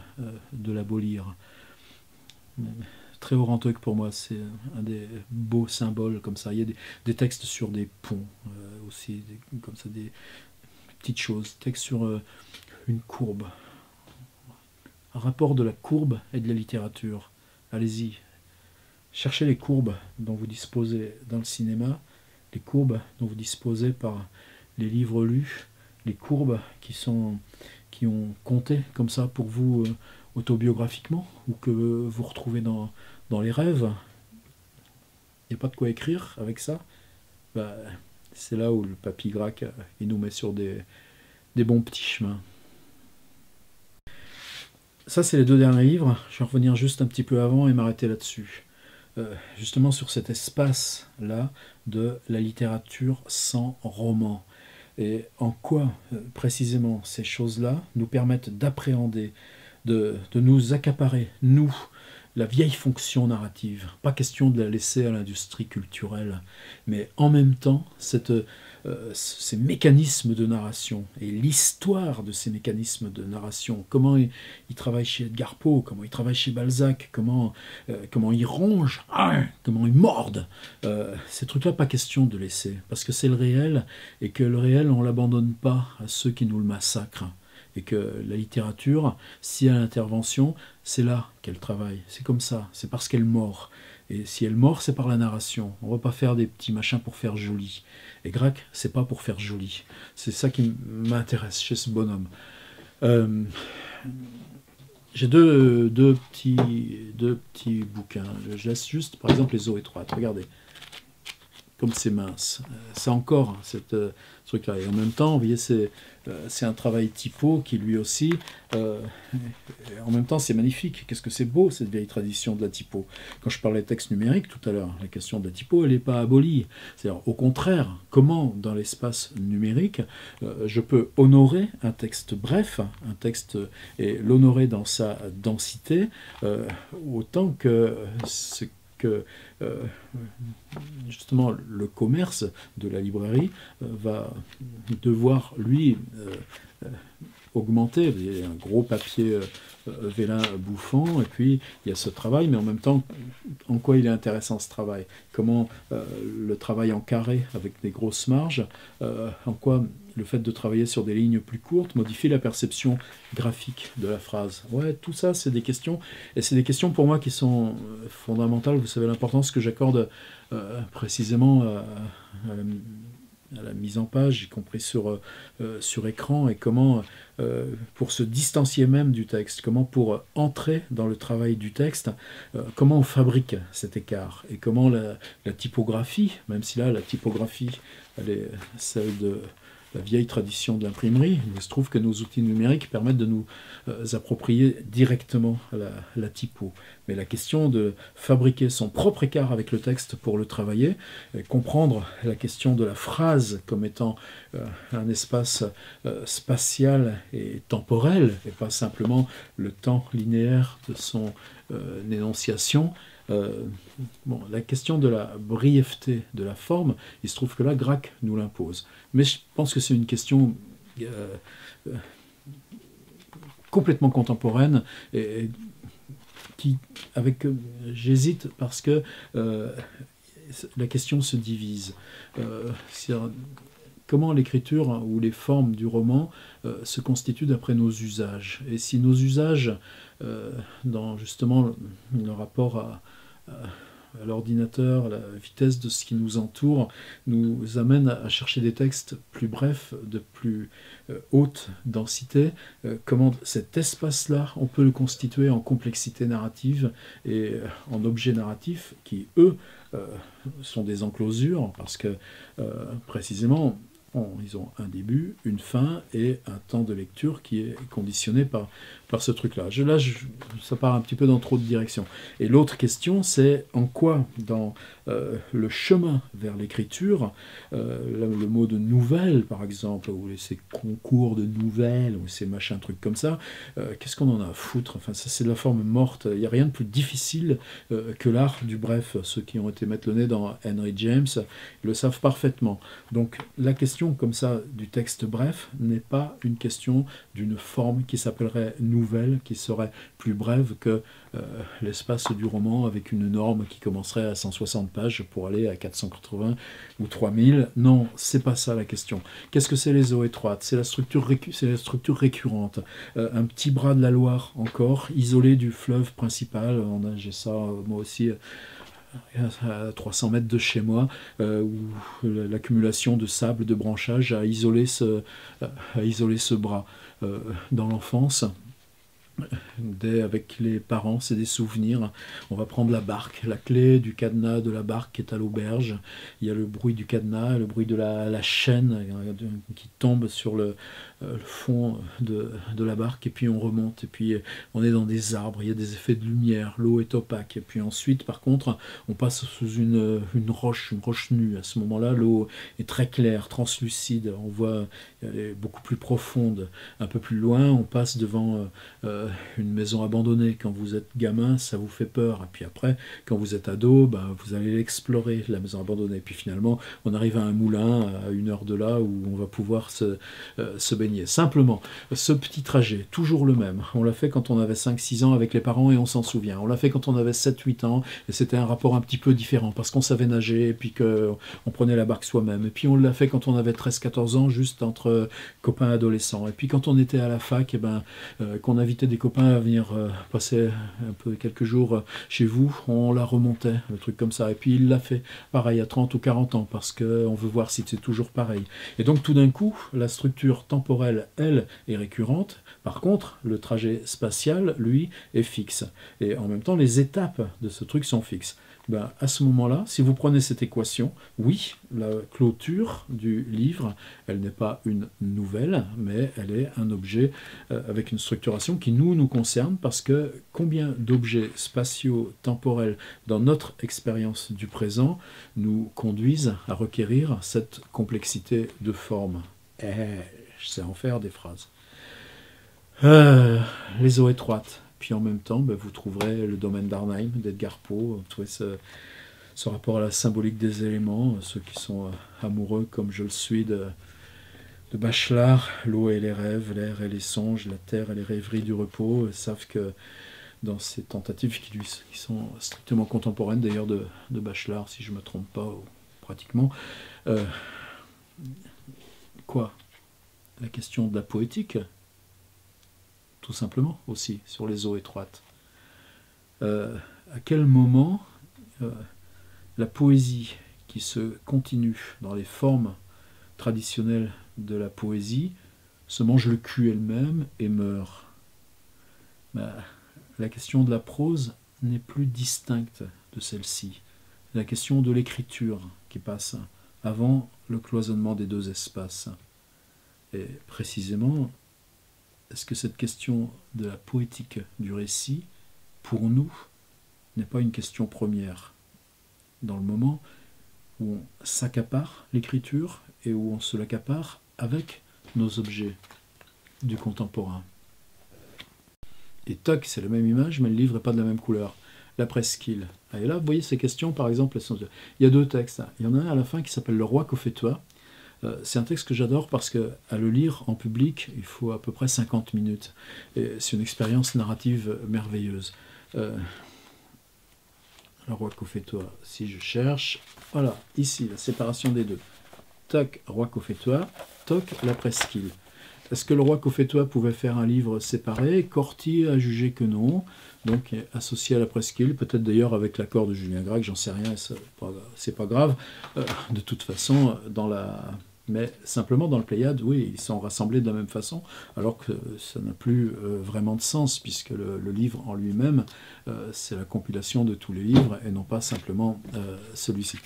l'abolir? Tréoranteuc, pour moi, c'est un des beaux symboles comme ça. Il y a des textes sur des ponts aussi, comme ça, des petites choses. Texte sur une courbe. Un rapport de la courbe et de la littérature. Allez-y. Cherchez les courbes dont vous disposez dans le cinéma, les courbes dont vous disposez par les livres lus, les courbes qui ont compté comme ça pour vous autobiographiquement, ou que vous retrouvez dans les rêves. Il n'y a pas de quoi écrire avec ça. Bah, c'est là où le papy Gracq il nous met sur des bons petits chemins. Ça, c'est les deux derniers livres. Je vais revenir juste un petit peu avant et m'arrêter là-dessus. Justement sur cet espace-là de la littérature sans roman. Et en quoi, précisément, ces choses-là nous permettent d'appréhender, de nous accaparer, nous, la vieille fonction narrative. Pas question de la laisser à l'industrie culturelle, mais en même temps, ces mécanismes de narration et l'histoire de ces mécanismes de narration, comment il travaille chez Edgar Poe, comment il travaille chez Balzac, comment il ronge, comment il morde. Ces trucs-là, pas question de laisser, parce que c'est le réel, et que le réel, on ne l'abandonne pas à ceux qui nous le massacrent. Et que la littérature, si elle a l'intervention, c'est là qu'elle travaille. C'est comme ça, c'est parce qu'elle mord. Et si elle mord, c'est par la narration. On ne va pas faire des petits machins pour faire joli. Et Gracq, c'est pas pour faire joli. C'est ça qui m'intéresse chez ce bonhomme. J'ai deux petits bouquins. Je laisse juste, par exemple, Les eaux étroites. Regardez. Comme c'est mince. C'est encore cette truc-là. Et en même temps, vous voyez, c'est un travail typo qui lui aussi, en même temps, c'est magnifique. Qu'est-ce que c'est beau, cette vieille tradition de la typo. Quand je parlais de texte numérique tout à l'heure, la question de la typo, elle n'est pas abolie. C'est-à-dire, au contraire, comment, dans l'espace numérique, je peux honorer un texte bref, un texte, et l'honorer dans sa densité, autant que justement le commerce de la librairie va devoir lui augmenter. Il y a un gros papier vélin bouffant, et puis il y a ce travail, mais en même temps, en quoi il est intéressant ce travail? Comment le travail en carré avec des grosses marges, en quoi le fait de travailler sur des lignes plus courtes modifie la perception graphique de la phrase. Ouais, tout ça, c'est des questions, et c'est des questions pour moi qui sont fondamentales. Vous savez l'importance que j'accorde précisément à la mise en page, y compris sur écran, et comment, pour se distancier même du texte, comment pour entrer dans le travail du texte, comment on fabrique cet écart, et comment la typographie, même si là, la typographie, elle est celle de la vieille tradition de l'imprimerie, il se trouve que nos outils numériques permettent de nous approprier directement la typo. Mais la question de fabriquer son propre écart avec le texte pour le travailler, et comprendre la question de la phrase comme étant un espace spatial et temporel, et pas simplement le temps linéaire de son énonciation. La question de la brièveté de la forme, il se trouve que là, Gracq nous l'impose. Mais je pense que c'est une question complètement contemporaine et j'hésite parce que la question se divise. Comment l'écriture ou les formes du roman se constituent d'après nos usages. Et si nos usages, dans justement le rapport à l'ordinateur, à la vitesse de ce qui nous entoure, nous amènent à chercher des textes plus brefs, de plus haute densité, comment cet espace-là, on peut le constituer en complexité narrative et en objets narratifs qui, eux, sont des enclosures, parce que précisément, ils ont un début, une fin et un temps de lecture qui est conditionné par ce truc-là. Ça part un petit peu dans trop de directions. Et l'autre question, c'est en quoi, dans le chemin vers l'écriture, le mot de nouvelle, par exemple, ou ces concours de nouvelles, ou ces machins trucs comme ça, qu'est-ce qu'on en a à foutre? Enfin, ça, c'est de la forme morte. Il n'y a rien de plus difficile que l'art du bref. Ceux qui ont été mettre le nez dans Henry James le savent parfaitement. Donc, la question comme ça du texte bref n'est pas une question d'une forme qui s'appellerait nouvelle, qui serait plus brève que l'espace du roman avec une norme qui commencerait à 160 pages pour aller à 480 ou 3000. Non, c'est pas ça la question. Qu'est-ce que c'est les eaux étroites? C'est la structure récurrente. Un petit bras de la Loire encore, isolé du fleuve principal. J'ai ça moi aussi à 300 mètres de chez moi, où l'accumulation de sable, de branchage a isolé ce bras. Dans l'enfance, avec les parents, c'est des souvenirs. On va prendre la barque, la clé du cadenas de la barque est à l'auberge. Il y a le bruit du cadenas, le bruit de la chaîne qui tombe sur le fond de la barque, et puis on remonte, et puis on est dans des arbres, il y a des effets de lumière, l'eau est opaque, et puis ensuite, par contre, on passe sous une roche nue. À ce moment-là, l'eau est très claire, translucide, on voit, elle est beaucoup plus profonde. Un peu plus loin, on passe devant une maison abandonnée. Quand vous êtes gamin, ça vous fait peur, et puis après, quand vous êtes ado, vous allez l'explorer, la maison abandonnée, et puis finalement, on arrive à un moulin à 1 heure de là, où on va pouvoir se baigner. Simplement, ce petit trajet, toujours le même, on l'a fait quand on avait 5-6 ans avec les parents et on s'en souvient. On l'a fait quand on avait 7-8 ans et c'était un rapport un petit peu différent parce qu'on savait nager et puis qu'on prenait la barque soi-même. Et puis on l'a fait quand on avait 13-14 ans, juste entre copains adolescents. Et puis quand on était à la fac, qu'on invitait des copains à venir passer un peu quelques jours chez vous, on la remontait, le truc comme ça. Et puis il l'a fait pareil à 30 ou 40 ans parce qu'on veut voir si c'est toujours pareil. Et donc tout d'un coup, la structure temporelle, elle, est récurrente. Par contre, le trajet spatial, lui, est fixe. Et en même temps, les étapes de ce truc sont fixes. À ce moment-là, si vous prenez cette équation, oui, la clôture du livre, elle n'est pas une nouvelle, mais elle est un objet avec une structuration qui nous concerne, parce que combien d'objets spatiaux temporels dans notre expérience du présent nous conduisent à requérir cette complexité de forme? Je sais en faire des phrases. Les eaux étroites. Puis en même temps, vous trouverez le domaine d'Arnheim, d'Edgar Poe. Vous trouvez ce rapport à la symbolique des éléments. Ceux qui sont amoureux, comme je le suis, de Bachelard, l'eau et les rêves, l'air et les songes, la terre et les rêveries du repos, savent que dans ces tentatives qui sont strictement contemporaines d'ailleurs de Bachelard, si je ne me trompe pas, pratiquement, quoi la question de la poétique, tout simplement aussi, sur les eaux étroites. À quel moment la poésie qui se continue dans les formes traditionnelles de la poésie se mange le cul elle-même et meurt. La question de la prose n'est plus distincte de celle-ci. La question de l'écriture qui passe avant le cloisonnement des deux espaces. Et précisément, est-ce que cette question de la poétique du récit, pour nous, n'est pas une question première, dans le moment où on s'accapare l'écriture et où on se l'accapare avec nos objets du contemporain. Et toc, c'est la même image, mais le livre n'est pas de la même couleur. La presqu'île. Et là, vous voyez ces questions, par exemple, il y a deux textes. Il y en a un à la fin qui s'appelle Le roi Cophetua. C'est un texte que j'adore parce qu'à le lire en public, il faut à peu près 50 minutes. Et c'est une expérience narrative merveilleuse. Le roi Cophetua, si je cherche, voilà, ici, la séparation des deux. Toc, roi Cophetua, toc, la presqu'île. Est-ce que le roi Cophetua pouvait faire un livre séparé? Corti a jugé que non, donc associé à la presqu'île, peut-être d'ailleurs avec l'accord de Julien Gracq, j'en sais rien, c'est pas grave. De toute façon, mais simplement dans le Pléiade, oui, ils sont rassemblés de la même façon, alors que ça n'a plus vraiment de sens, puisque le livre en lui-même, c'est la compilation de tous les livres, et non pas simplement celui-ci.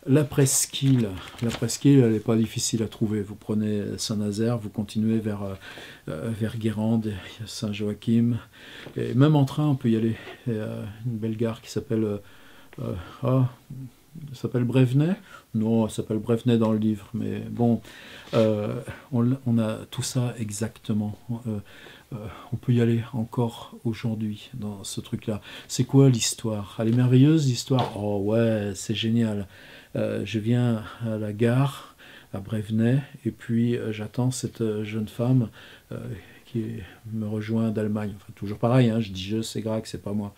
La presqu'île, elle n'est pas difficile à trouver. Vous prenez Saint-Nazaire, vous continuez vers Guérande, il y a Saint-Joachim, et même en train, on peut y aller. Il y a une belle gare qui s'appelle... ça s'appelle Brévenay? Non, ça s'appelle Brévenay dans le livre, mais bon, on a tout ça exactement. On peut y aller encore aujourd'hui dans ce truc-là. C'est quoi l'histoire? Elle est merveilleuse, l'histoire. Oh ouais, c'est génial. Je viens à la gare, à Brévenay, et puis j'attends cette jeune femme qui me rejoint d'Allemagne. Enfin, toujours pareil, hein, je dis je, c'est Gracq, c'est pas moi.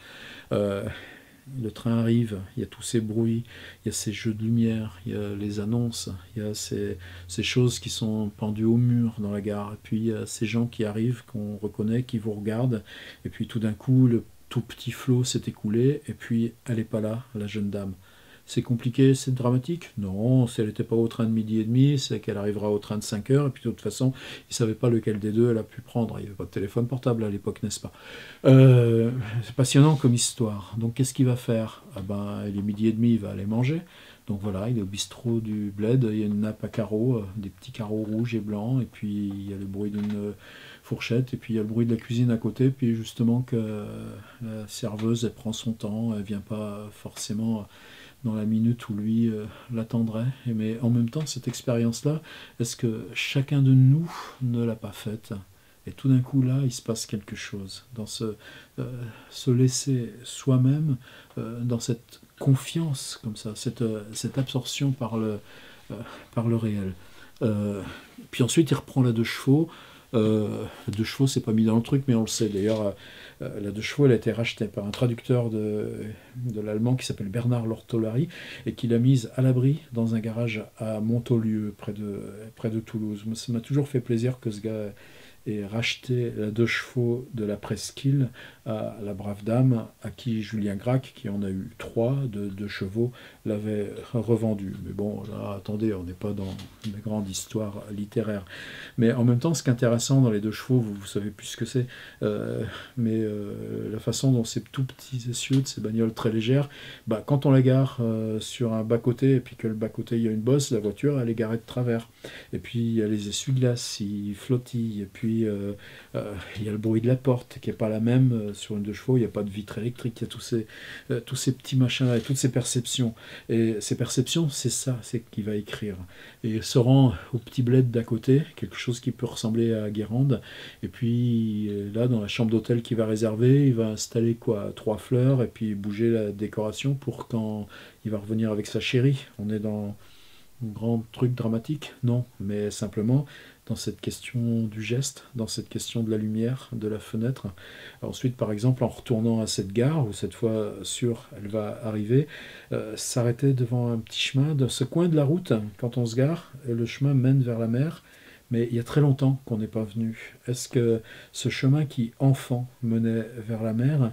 Le train arrive, il y a tous ces bruits, il y a ces jeux de lumière, il y a les annonces, il y a ces choses qui sont pendues au mur dans la gare, et puis il y a ces gens qui arrivent, qu'on reconnaît, qui vous regardent, et puis tout d'un coup, le tout petit flot s'est écoulé, et puis elle n'est pas là, la jeune dame. C'est compliqué, c'est dramatique? Non, si elle n'était pas au train de midi et demi, c'est qu'elle arrivera au train de 5 heures, et puis de toute façon, ils ne savaient pas lequel des deux elle a pu prendre. Il n'y avait pas de téléphone portable à l'époque, n'est-ce pas? C'est passionnant comme histoire. Donc qu'est-ce qu'il va faire? Ah ben, il est midi et demi, il va aller manger. Donc voilà, il est au bistrot du bled, il y a une nappe à carreaux, des petits carreaux rouges et blancs, et puis il y a le bruit d'une fourchette, et puis il y a le bruit de la cuisine à côté, puis justement que la serveuse, elle prend son temps, elle vient pas forcément dans la minute où lui l'attendrait. Mais en même temps, cette expérience-là, est-ce que chacun de nous ne l'a pas faite? Et tout d'un coup, là, il se passe quelque chose. Dans se laisser soi-même, dans cette confiance, comme ça, cette absorption par le réel. Puis ensuite, il reprend la deux chevaux. La deux chevaux, c'est pas mis dans le truc, mais on le sait. D'ailleurs, la deux chevaux, elle a été rachetée par un traducteur de l'allemand qui s'appelle Bernard Lortolari et qui l'a mise à l'abri dans un garage à Montaulieu, près de Toulouse. Ça m'a toujours fait plaisir que ce gars ait racheté la deux chevaux de la presqu'île à la brave dame à qui Julien Gracq, qui en a eu 3 de chevaux, l'avait revendu. Mais bon, là, attendez, on n'est pas dans une grande histoire littéraire. Mais en même temps, ce qui est intéressant dans les deux chevaux, vous savez plus ce que c'est, mais la façon dont ces tout petits essieux de ces bagnoles très légères, quand on la gare sur un bas-côté, et puis que le bas-côté, il y a une bosse, la voiture, elle est garée de travers. Et puis, il y a les essuie-glaces, ils flottillent, et puis il y a le bruit de la porte, qui n'est pas la même sur une deux chevaux, il n'y a pas de vitre électrique, il y a tous ces petits machins-là, et toutes ces perceptions. Et ces perceptions, c'est ça, c'est qu'il va écrire. Et il se rend au petit bled d'à côté, quelque chose qui peut ressembler à Guérande, et puis là, dans la chambre d'hôtel qu'il va réserver, il va installer 3 fleurs, et puis bouger la décoration pour quand il va revenir avec sa chérie. On est dans un grand truc dramatique? Non, mais simplement dans cette question du geste, dans cette question de la lumière, de la fenêtre. Ensuite, par exemple, en retournant à cette gare, où cette fois sûre elle va arriver, s'arrêter devant un petit chemin, de ce coin de la route, quand on se gare, le chemin mène vers la mer, Mais il y a très longtemps qu'on n'est pas venu. Est-ce que ce chemin qui, enfant, menait vers la mer,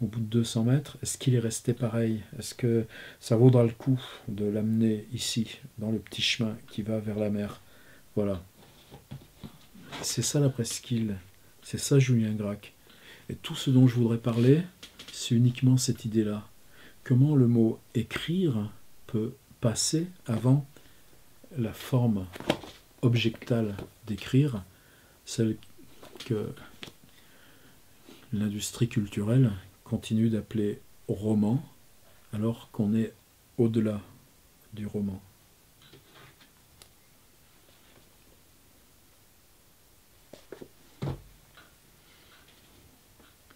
au bout de 200 mètres, est-ce qu'il est resté pareil? Est-ce que ça vaudra le coup de l'amener ici, dans le petit chemin qui va vers la mer? Voilà. C'est ça la presqu'île. C'est ça Julien Gracq. Et tout ce dont je voudrais parler, c'est uniquement cette idée-là. Comment le mot écrire peut passer avant la forme objectale d'écrire, celle que l'industrie culturelle continue d'appeler roman, alors qu'on est au-delà du roman.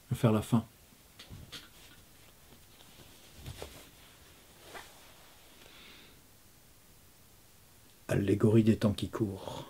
Je vais faire la fin. Allégorie des temps qui courent.